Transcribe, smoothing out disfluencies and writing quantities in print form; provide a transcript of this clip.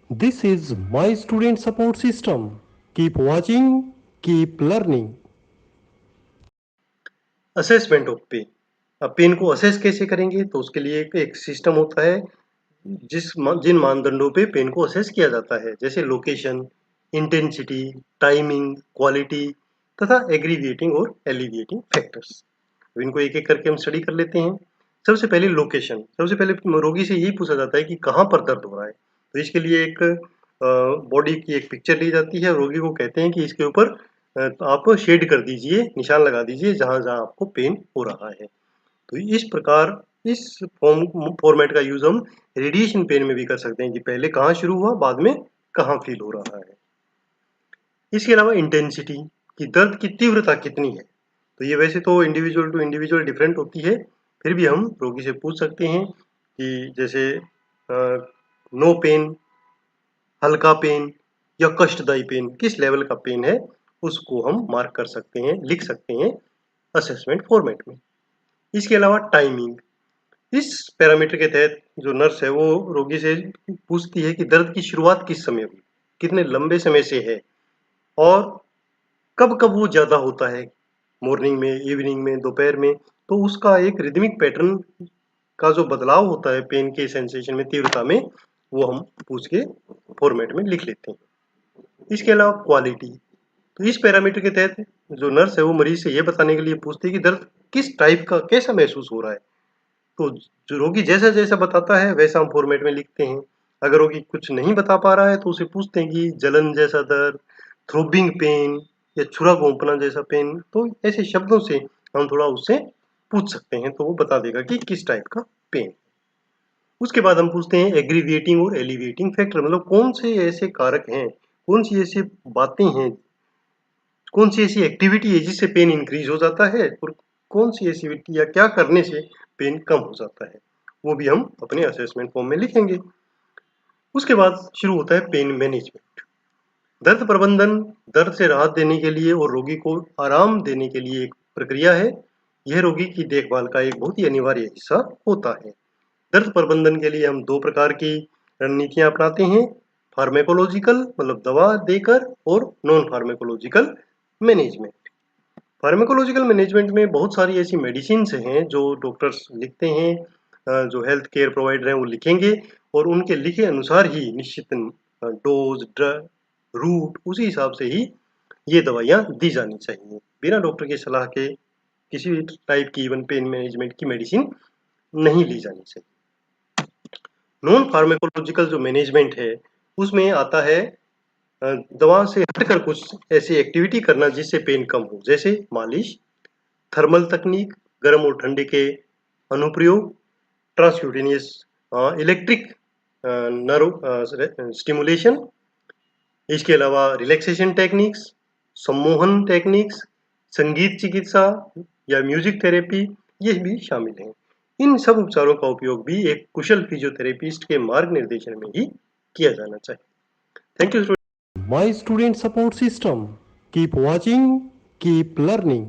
This is my student support system. Keep watching, keep learning. Assessment of pain. अब pain को assess कैसे करेंगे, तो उसके लिए एक सिस्टम होता है जिन मानदंडों पे पेन को असेस किया जाता है, जैसे लोकेशन, इंटेंसिटी, टाइमिंग, क्वालिटी तथा एग्रीविएटिंग और एलिविएटिंग फैक्टर्स। अब इनको एक एक करके हम स्टडी कर लेते हैं। सबसे पहले लोकेशन। सबसे पहले रोगी से यही पूछा जाता है कि कहाँ पर दर्द हो रहा है। तो इसके लिए एक बॉडी की एक पिक्चर ली जाती है। रोगी को कहते हैं कि इसके ऊपर आप शेड कर दीजिए, निशान लगा दीजिए जहाँ जहाँ आपको पेन हो रहा है। तो इस प्रकार इस फॉर्मेट का यूज हम रेडिएशन पेन में भी कर सकते हैं कि पहले कहाँ शुरू हुआ, बाद में कहाँ फील हो रहा है। इसके अलावा इंटेंसिटी कि दर्द की तीव्रता कितनी है। तो ये वैसे तो इंडिविजुअल टू इंडिविजुअल डिफरेंट होती है, फिर भी हम रोगी से पूछ सकते हैं कि जैसे नो पेन, हल्का पेन या कष्टदायी पेन, किस लेवल का पेन है उसको हम मार्क कर सकते हैं, लिख सकते हैं असेसमेंट फॉर्मेट में। इसके अलावा टाइमिंग। इस पैरामीटर के तहत जो नर्स है वो रोगी से पूछती है कि दर्द की शुरुआत किस समय हुई, कितने लंबे समय से है और कब कब वो ज्यादा होता है, मॉर्निंग में, इवनिंग में, दोपहर में। तो उसका एक रिदमिक पैटर्न का जो बदलाव होता है पेन के सेंसेशन में, तीव्रता में, वो हम पूछ के फॉर्मेट में लिख लेते हैं। इसके अलावा क्वालिटी। तो इस पैरामीटर के तहत जो नर्स है वो मरीज से ये बताने के लिए पूछती है कि दर्द किस टाइप का, कैसा महसूस हो रहा है। तो जो रोगी जैसा जैसा बताता है वैसा हम फॉर्मेट में लिखते हैं। अगर रोगी कुछ नहीं बता पा रहा है तो उसे पूछते हैं कि जलन जैसा दर्द, थ्रोबिंग पेन या छुरा घोंपना जैसा पेन। तो ऐसे शब्दों से हम थोड़ा उससे पूछ सकते हैं, तो वो बता देगा कि किस टाइप का पेन। उसके बाद हम पूछते हैं एग्रीविएटिंग और एलिविएटिंग फैक्टर, मतलब कौन से ऐसे कारक हैं, कौन सी ऐसी बातें हैं, कौन सी ऐसी एक्टिविटी है जिससे पेन इंक्रीज हो जाता है और कौन सी ऐसी एक्टिविटी या क्या करने से पेन कम हो जाता है। वो भी हम अपने असेसमेंट फॉर्म में लिखेंगे। उसके बाद शुरू होता है पेन मैनेजमेंट। दर्द प्रबंधन दर्द से राहत देने के लिए और रोगी को आराम देने के लिए एक प्रक्रिया है। यह रोगी की देखभाल का एक बहुत ही अनिवार्य हिस्सा होता है। दर्द प्रबंधन के लिए हम दो प्रकार की रणनीतियां अपनाते हैं, फार्मेकोलॉजिकल मतलब दवा देकर और non pharmacological management. Pharmacological management में बहुत सारी ऐसी मेडिसिन हैं जो डॉक्टर्स लिखते हैं, जो हेल्थ केयर प्रोवाइडर हैं वो लिखेंगे और उनके लिखे अनुसार ही निश्चित डोज, रूट, उसी हिसाब से ही ये दवाइयाँ दी जानी चाहिए। बिना डॉक्टर की सलाह के किसी भी टाइप की इवन पेन मैनेजमेंट की मेडिसिन नहीं ली जानी चाहिए। नॉन फार्मेकोलॉजिकल जो मैनेजमेंट है उसमें आता है दवा से हटकर कुछ ऐसी एक्टिविटी करना जिससे पेन कम हो, जैसे मालिश, थर्मल तकनीक, गर्म और ठंडे के अनुप्रयोग, ट्रांसक्यूटेनियस इलेक्ट्रिक नर्व स्टिमुलेशन। इसके अलावा रिलैक्सेशन टेक्निक्स, सम्मोहन टेक्निक्स, संगीत चिकित्सा या म्यूजिक थेरेपी, ये भी शामिल हैं। इन सब उपचारों का उपयोग भी एक कुशल फिजियोथेरेपिस्ट के मार्गनिर्देशन में ही किया जाना चाहिए। Thank you. My student support system. Keep watching, keep learning.